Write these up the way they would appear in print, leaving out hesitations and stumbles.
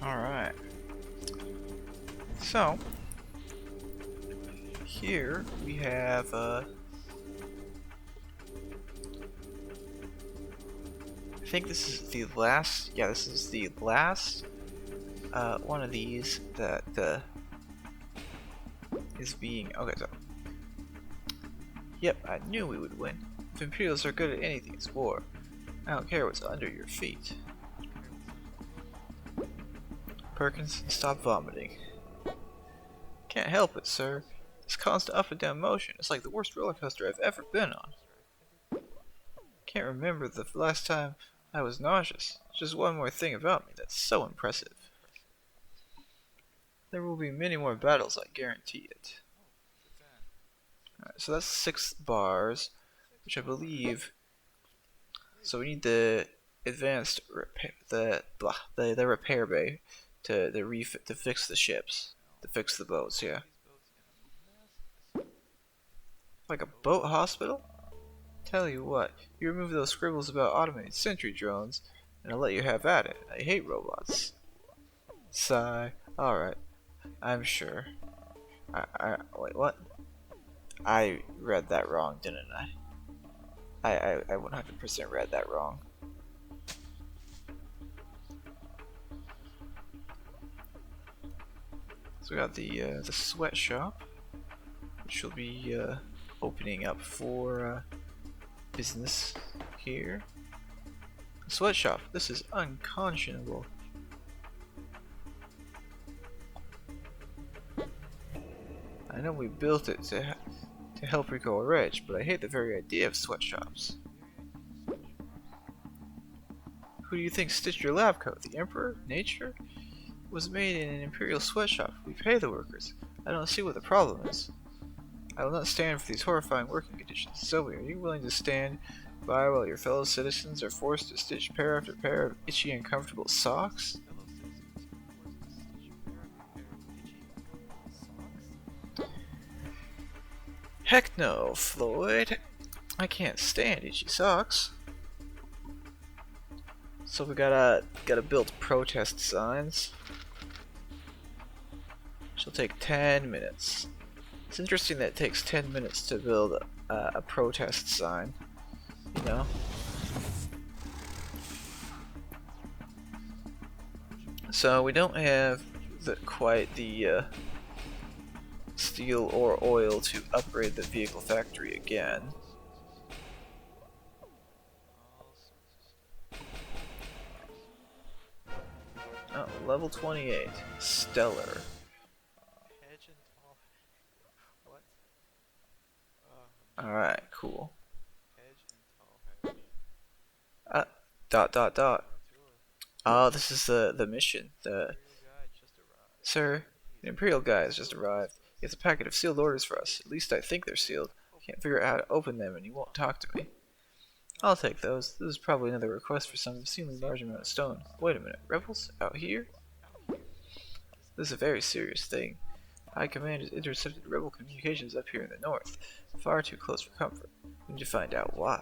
Alright. So, here we have, I think this is the last, yeah, this is the last, one of these that, is being, okay, so, yep, I knew we would win. If Imperials are good at anything, it's war. I don't care what's under your feet. Perkins, stop vomiting. Can't help it, sir. This constant up and down motion is like the worst roller coaster I've ever been on. Can't remember the last time I was nauseous. Just one more thing about me that's so impressive. There will be many more battles, I guarantee it. Alright, so that's 6 bars, which I believe. So we need the advanced repair, the repair bay to fix the ships, to fix the boats. Yeah. Like a boat hospital? Tell you what, you remove those scribbles about automated sentry drones, and I'll let you have at it. I hate robots. Sigh. Alright. I'm sure. Wait, what? I read that wrong, didn't I? I 100% read that wrong. So we got the sweatshop, which will be opening up for business here. Sweatshop. This is unconscionable. I know we built it to help Rico rich, but I hate the very idea of sweatshops. Who do you think stitched your lab coat? The Emperor? Nature? It was made in an Imperial sweatshop. We pay the workers. I don't see what the problem is. I will not stand for these horrifying working conditions. Zoe, are you willing to stand by while your fellow citizens are forced to stitch pair after pair of itchy, uncomfortable socks? Heck no, Floyd. I can't stand itchy socks. So we gotta build protest signs. She'll take 10 minutes. It's interesting that it takes 10 minutes to build a protest sign, you know? So we don't have quite the steel or oil to upgrade the vehicle factory again. Oh, level 28. Stellar. Alright, cool. Dot. Oh, this is the mission. Sir, the Imperial guy has just arrived. He has a packet of sealed orders for us. At least I think they're sealed. Can't figure out how to open them and he won't talk to me. I'll take those. This is probably another request for some obscenely large amount of stone. Wait a minute, rebels? Out here? This is a very serious thing. High Command has intercepted rebel communications up here in the north. Far too close for comfort. We need to find out why.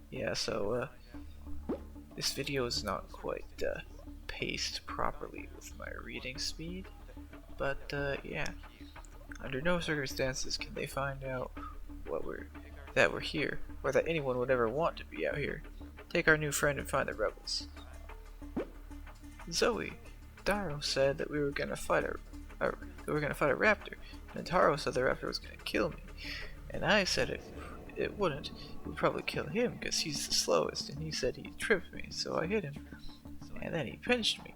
Yeah, so, this video is not quite, paced properly with my reading speed. But, yeah. Under no circumstances can they find out that we're here, or that anyone would ever want to be out here. Take our new friend and find the rebels. Zoe, Daro said that we were gonna fight a raptor, and Taro said the raptor was gonna kill me, and I said it wouldn't. It would probably kill him because he's the slowest, and he said he tripped me, so I hit him, and then he pinched me.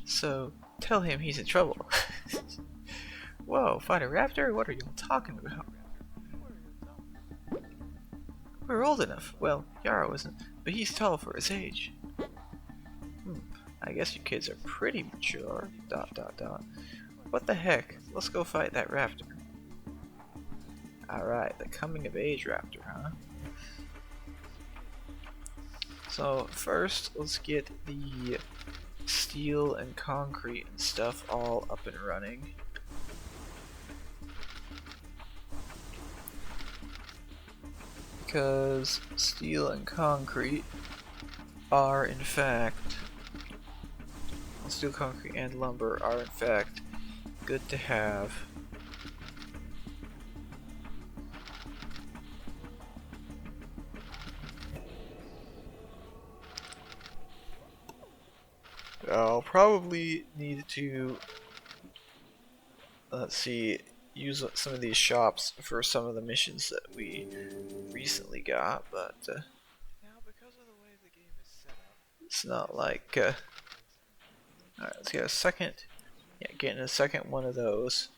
So tell him he's in trouble. Whoa, fight a raptor? What are you talking about? We're old enough. Well, Yarrow isn't, but he's tall for his age. I guess you kids are pretty mature. ... What the heck? Let's go fight that raptor. Alright, the Coming of Age Raptor, huh? So, first, let's get the steel and concrete and stuff all up and running. Because steel and concrete are, in fact, Steel, concrete, and lumber are in fact good to have. I'll probably need to, let's see, use some of these shops for some of the missions that we recently got, but Now, because of the way the game is set up, it's not like, alright, let's get a second, yeah, getting a second one of those.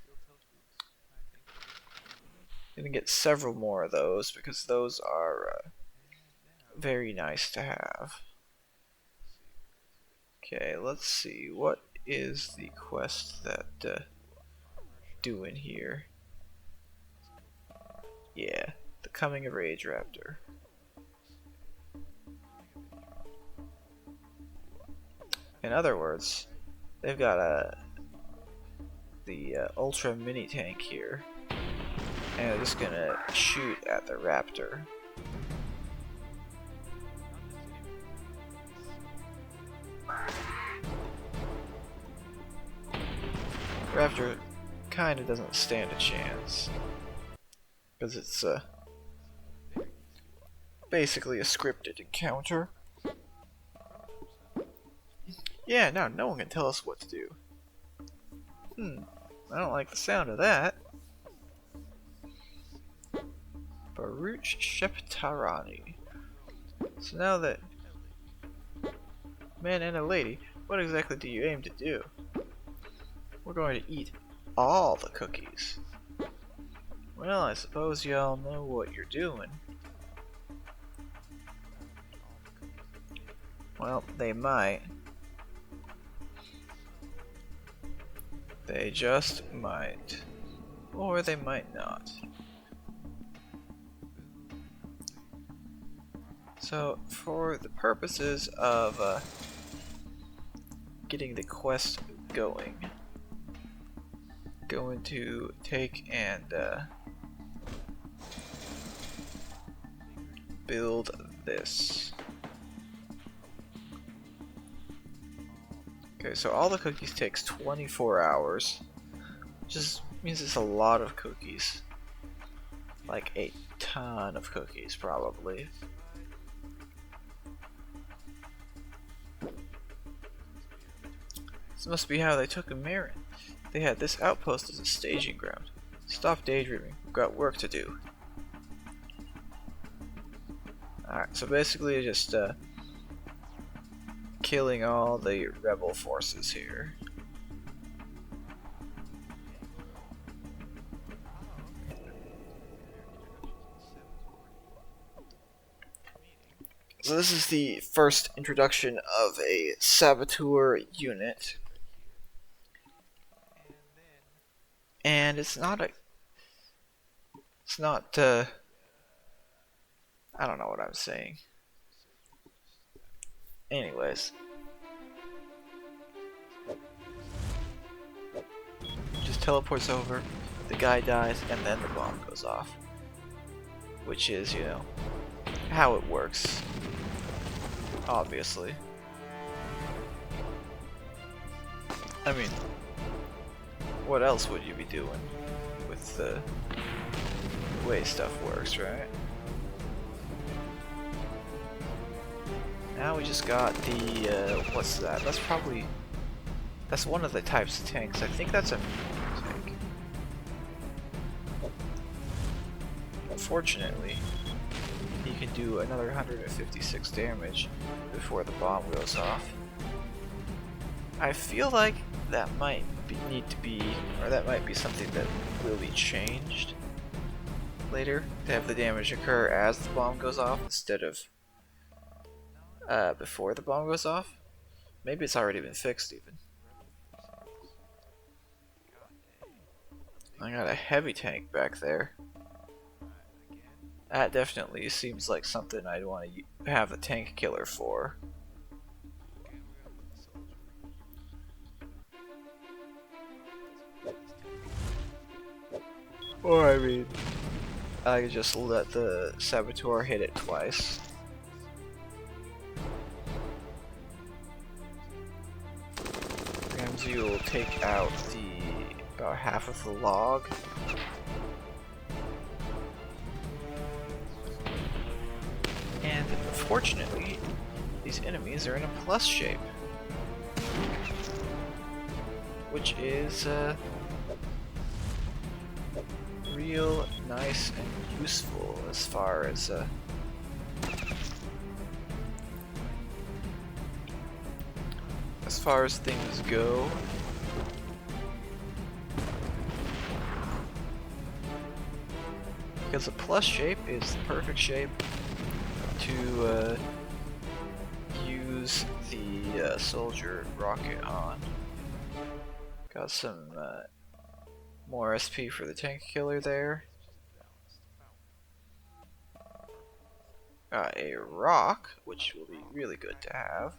steel toe boots, I think. Gonna get several more of those, because those are And now, very nice to have. Okay, let's see, what is the quest that doing here? Yeah, the Coming of Age Raptor. In other words, they've got the ultra mini tank here, and they're just gonna shoot at the Raptor. Raptor kinda doesn't stand a chance, because it's basically a scripted encounter. Yeah, now no one can tell us what to do. I don't like the sound of that. Baruch Sheptarani. So now that man and a lady, what exactly do you aim to do? We're going to eat all the cookies. Well, I suppose y'all know what you're doing. Well, they might. They just might. Or they might not. So, for the purposes of getting the quest going, going to take and build this. Okay, so all the cookies takes 24 hours, which just means it's a lot of cookies. Like a ton of cookies, probably. This must be how they took Marin. They had this outpost as a staging ground. Stop daydreaming, we've got work to do. Alright, so basically just killing all the rebel forces here. So this is the first introduction of a saboteur unit. And it's not I don't know what I'm saying. Anyways. Just teleports over, the guy dies, and then the bomb goes off. Which is, you know, how it works. Obviously. I mean, what else would you be doing with the way stuff works, right? Now we just got the, what's that? That's one of the types of tanks. I think that's a tank. Unfortunately, he can do another 156 damage before the bomb goes off. I feel like that might need to be, or that might be something that will be changed later, to have the damage occur as the bomb goes off instead of before the bomb goes off. Maybe it's already been fixed even. I got a heavy tank back there. That definitely seems like something I'd want to have a tank killer for. Or I mean, I could just let the saboteur hit it twice. you'll take out about half of the log. And fortunately, these enemies are in a plus shape, which is real nice and useful as far as things go. Because a plus shape is the perfect shape to use the soldier rocket on. Got some more SP for the tank killer there. Got a rock, which will be really good to have.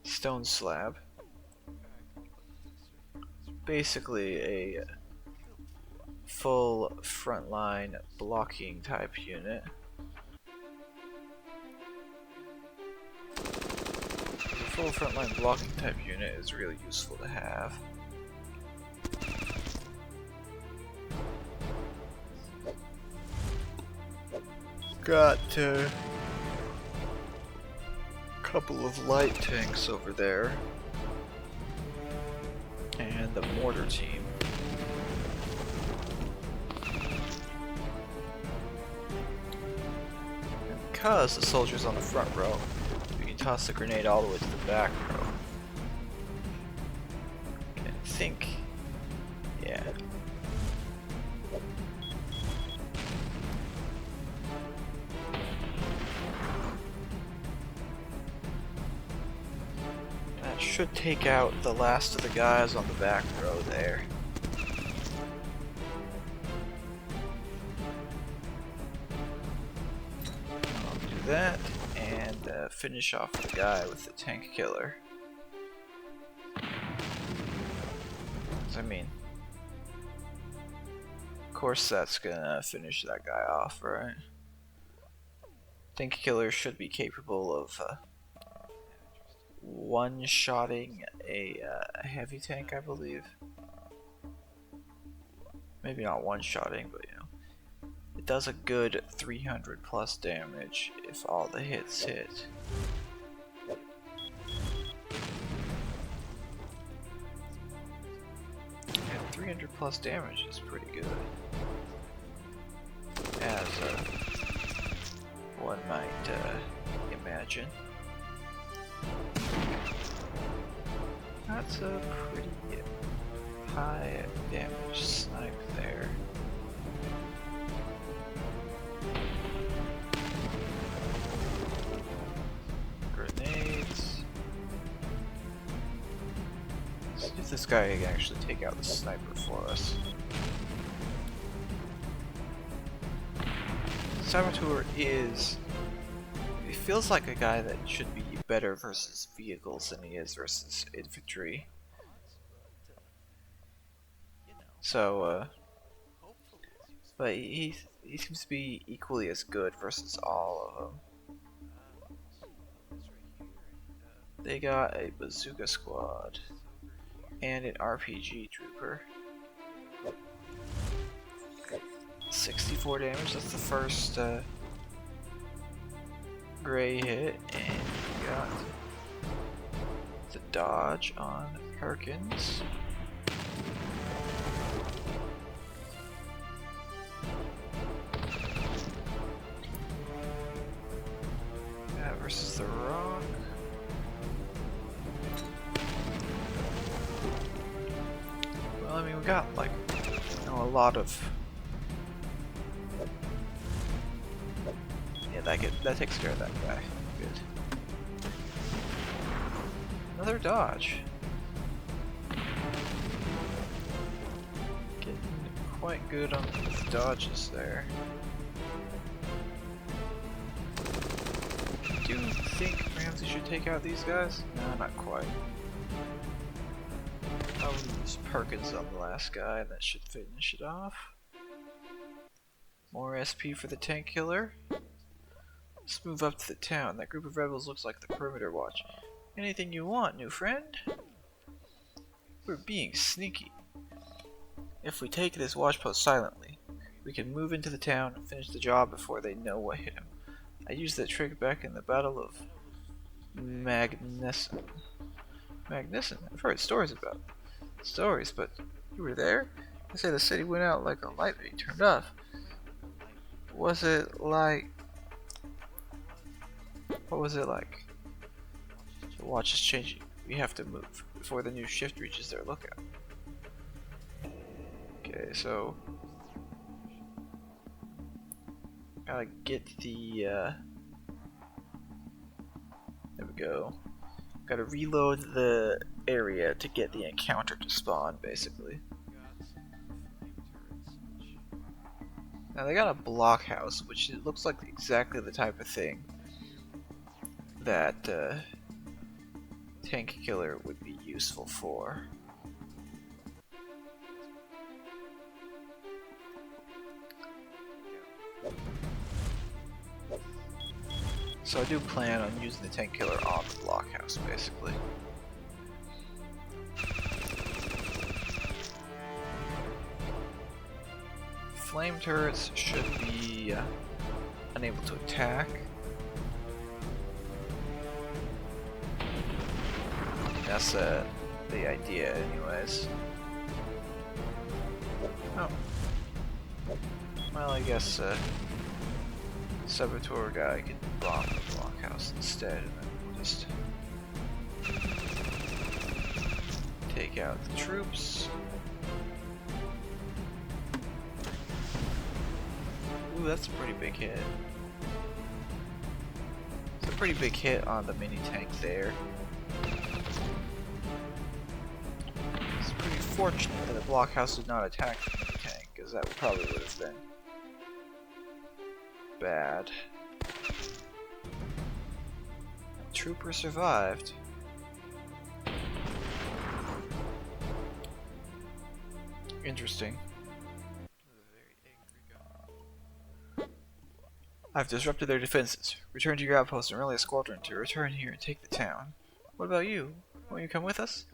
Stone slab. Basically a full frontline blocking type unit. A full frontline blocking type unit is really useful to have. Got a couple of light tanks over there, and the mortar team. And because the soldiers on the front row, we can toss the grenade all the way to the back row. And I think, yeah. That should take out the last of the guys on the back row there. I'll do that and finish off the guy with the tank killer. I mean, of course that's gonna finish that guy off, right? Tank killer should be capable of one-shotting a heavy tank, I believe. Maybe not one-shotting, but you know, it does a good 300 plus damage if all the hits hit. And 300 plus damage is pretty good, as one might imagine. That's a pretty high damage snipe there. Grenades. Let's see if this guy can actually take out the sniper for us. Saboteur is... He feels like a guy that should be better versus vehicles than he is versus infantry. So, but he seems to be equally as good versus all of them. They got a bazooka squad and an RPG trooper. 64 damage, that's the first gray hit, and we got the dodge on Perkins. That versus the rock. Well, I mean, we got like, you know, a lot of. That takes care of that guy. Good. Another dodge. Getting quite good on the dodges there. Do you think Ramsey should take out these guys? No, not quite. I'll use Perkins on the last guy, and that should finish it off. More SP for the tank killer. Let's move up to the town. That group of rebels looks like the perimeter watch. Anything you want, new friend? We're being sneaky. If we take this watchpost silently, we can move into the town and finish the job before they know what hit him. I used that trick back in the Battle of Magnuson. Magnuson? I've heard stories about it. Stories, but you were there? They say the city went out like a light being turned off. Was it like... What was it like? The watch is changing. We have to move before the new shift reaches their lookout. Okay, so... Gotta get the... There we go. Gotta reload the area to get the encounter to spawn, basically. Now they got a blockhouse, which it looks like exactly the type of thing that tank killer would be useful for. So I do plan on using the tank killer on the blockhouse, basically. Flame turrets should be unable to attack. That's the idea, anyways. Oh. Well, I guess saboteur guy can bomb the blockhouse instead, and then we'll just take out the troops. Ooh, that's a pretty big hit. It's a pretty big hit on the mini tank there. It's pretty fortunate that the blockhouse did not attack the mini tank, because that probably would have been bad. Trooper survived. Interesting. I've disrupted their defenses. Return to your outpost and rally a squadron to return here and take the town. What about you? Won't you come with us?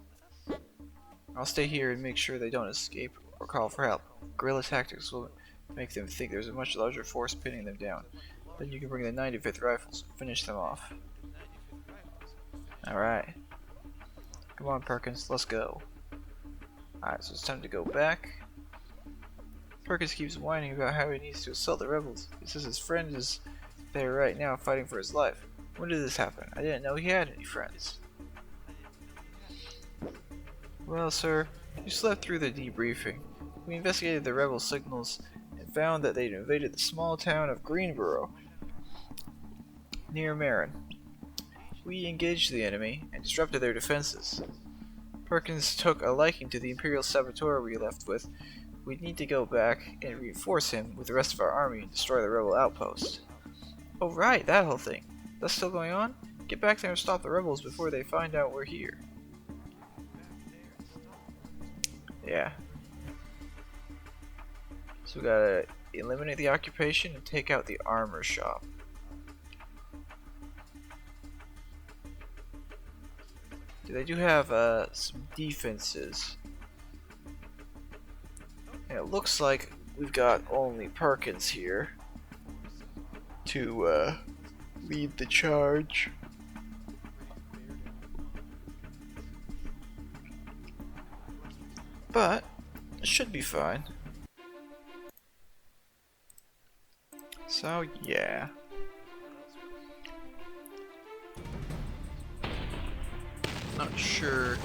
I'll stay here and make sure they don't escape or call for help. Guerrilla tactics will make them think there's a much larger force pinning them down. Then you can bring the 95th Rifles and finish them off. Alright. Come on, Perkins, let's go. Alright, so it's time to go back. Perkins keeps whining about how he needs to assault the rebels. He says his friend is there right now fighting for his life. When did this happen? I didn't know he had any friends. Well, sir, you slept through the debriefing. We investigated the rebel signals and found that they'd invaded the small town of Greenborough near Marin. We engaged the enemy and disrupted their defenses. Perkins took a liking to the Imperial saboteur we left with. We need to go back and reinforce him with the rest of our army and destroy the rebel outpost. Oh right, that whole thing. That's still going on? Get back there and stop the rebels before they find out we're here. Yeah. So we gotta eliminate the occupation and take out the armor shop. They do have some defenses. And it looks like we've got only Perkins here to lead the charge. But it should be fine. So yeah. Not sure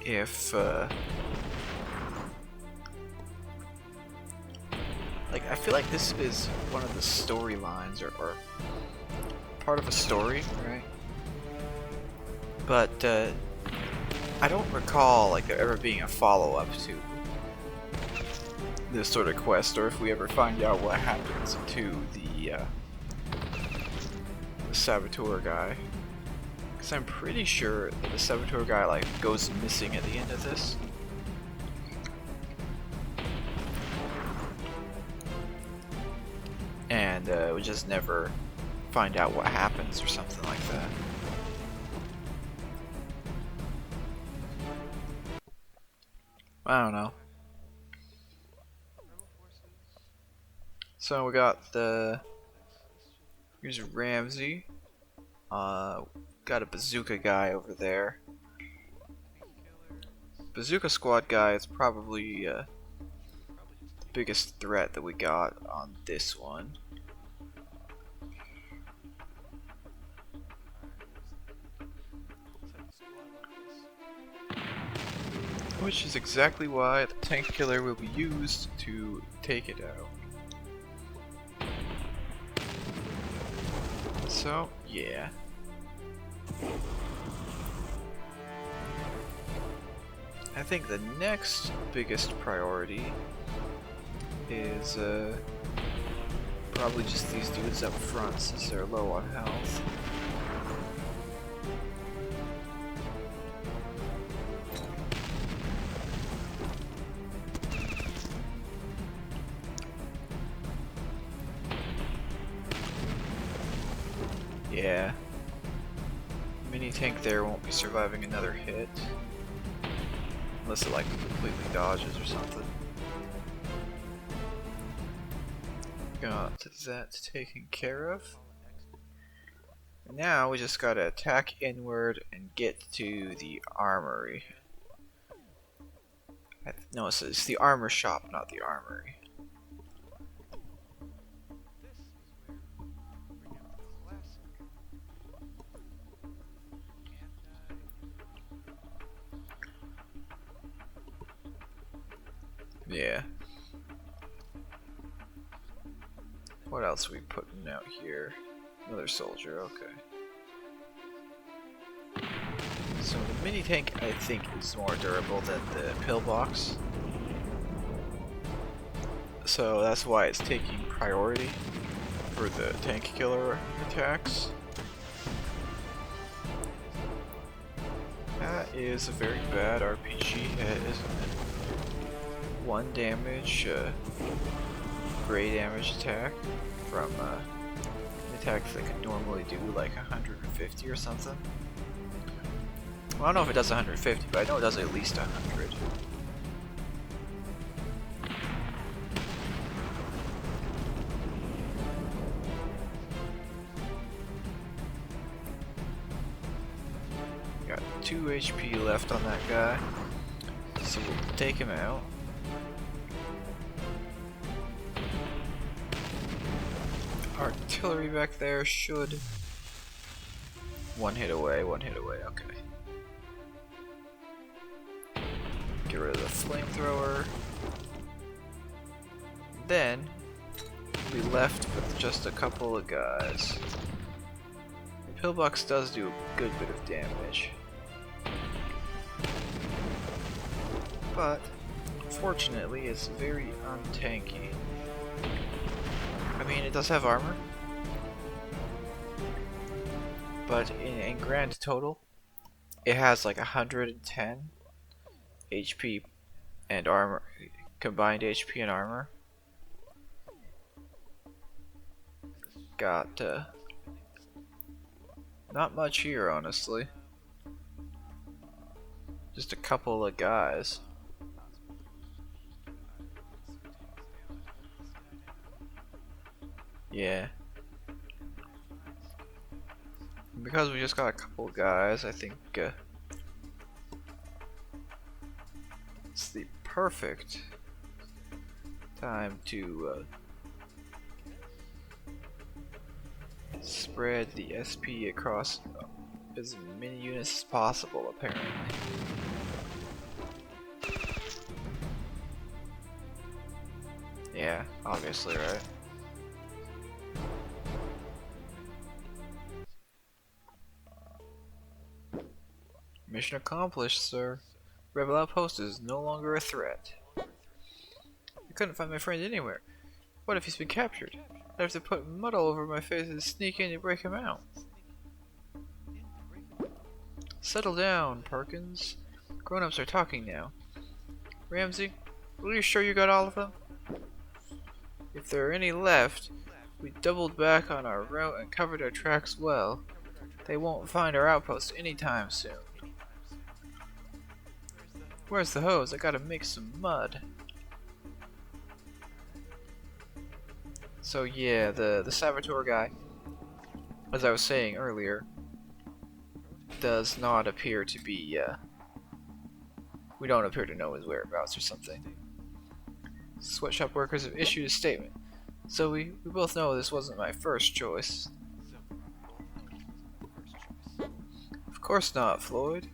if like I feel like this is one of the storylines or part of a story, right? But I don't recall like there ever being a follow-up to this sort of quest, or if we ever find out what happens to the saboteur guy. Because I'm pretty sure that the saboteur guy like goes missing at the end of this. And we just never find out what happens or something like that. I don't know. Rebel forces. So we got the. This should Here's Ramsey. Got a bazooka guy over there. tank killers. Bazooka squad guy is probably Probably just the biggest threat that we got on this one. Alright, let's have a squad like this. Which is exactly why the tank killer will be used to take it out. So, yeah. I think the next biggest priority is probably just these dudes up front since they're low on health. Yeah. Mini tank there won't be surviving another hit. Unless it like completely dodges or something. Got that taken care of. Now we just gotta attack inward and get to the armory. No, it's the armor shop, not the armory. This is where we bring out the classic. Yeah. What else are we putting out here? Another soldier, okay. So the mini tank I think is more durable than the pillbox. So that's why it's taking priority for the tank killer attacks. That is a very bad RPG hit, isn't it? 1 damage, gray damage attack from attacks that could normally do like 150 or something. Well, I don't know if it does 150, but I know it does at least 100. Got 2 HP left on that guy, so we'll take him out. Artillery back there should... one hit away, okay. Get rid of the flamethrower. Then, we left with just a couple of guys. The pillbox does do a good bit of damage. But, unfortunately, it's very untanky. I mean, it does have armor, but in grand total, it has like 110 HP and armor, combined HP and armor. Got not much here, honestly. Just a couple of guys. Yeah. Because we just got a couple guys, I think it's the perfect time to spread the SP across as many units as possible, apparently. Yeah, obviously, right? Mission accomplished, sir. Rebel outpost is no longer a threat. I couldn't find my friend anywhere. What if he's been captured? I'd have to put mud all over my face and sneak in to break him out. Settle down, Perkins. Grown-ups are talking now. Ramsey, are you sure you got all of them? If there are any left, we doubled back on our route and covered our tracks well. They won't find our outpost anytime soon. Where's the hose? I gotta make some mud. So yeah, the saboteur guy, as I was saying earlier, does not appear to be, we don't appear to know his whereabouts or something. Sweatshop workers have issued a statement. So we both know this wasn't my first choice. Of course not, Floyd.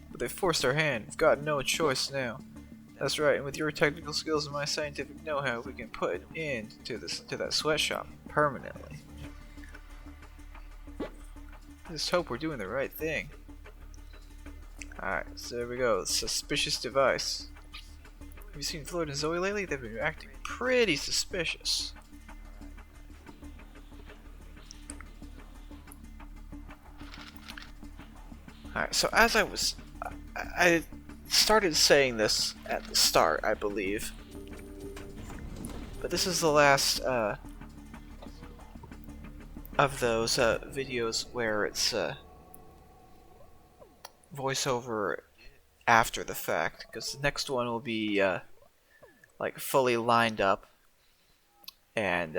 But they forced our hand. We've got no choice now. That's right, and with your technical skills and my scientific know-how, we can put an end to that sweatshop permanently. Just hope we're doing the right thing. Alright, so there we go. Suspicious device. Have you seen Floyd and Zoe lately? They've been acting pretty suspicious. Alright, so as I started saying this at the start, I believe. But this is the last of those videos where it's voiceover after the fact, because the next one will be like fully lined up, and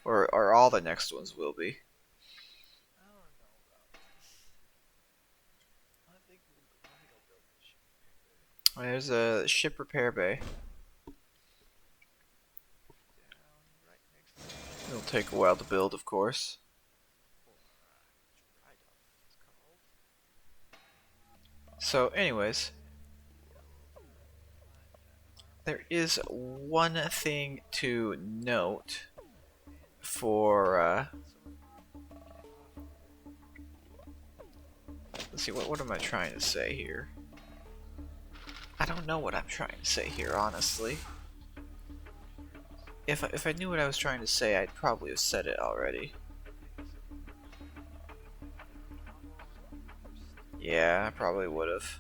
or all the next ones will be. There's a ship repair bay. It'll take a while to build, of course. So anyways, there is one thing to note for let's see, what am I trying to say here? I don't know what I'm trying to say here, honestly. If I knew what I was trying to say, I'd probably have said it already. Yeah, I probably would have.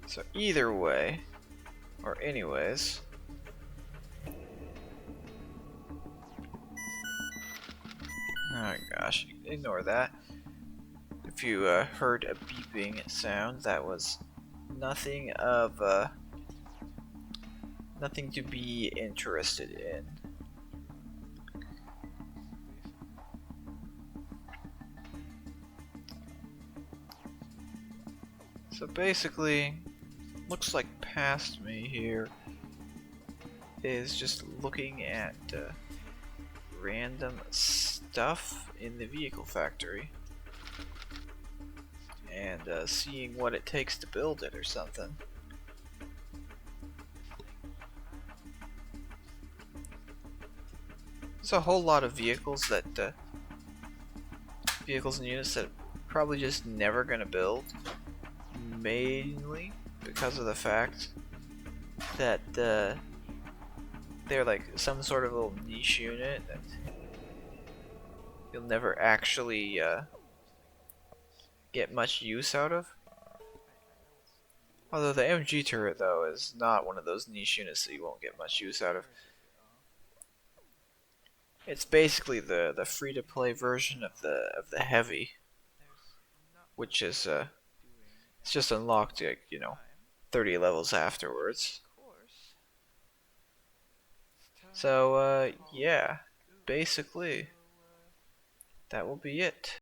So either way, or anyways, oh gosh, ignore that. If you heard a beeping sound, that was nothing of nothing to be interested in. So basically, looks like past me here is just looking at random stuff in the vehicle factory and seeing what it takes to build it or something. There's a whole lot of vehicles that vehicles and units that probably just never gonna build, mainly because of the fact that they're like some sort of little niche unit that you'll never actually get much use out of. Although the MG turret, though, is not one of those niche units that you won't get much use out of. It's basically the free-to-play version of the heavy, which is it's just unlocked, like, 30 levels afterwards. So yeah, basically that will be it.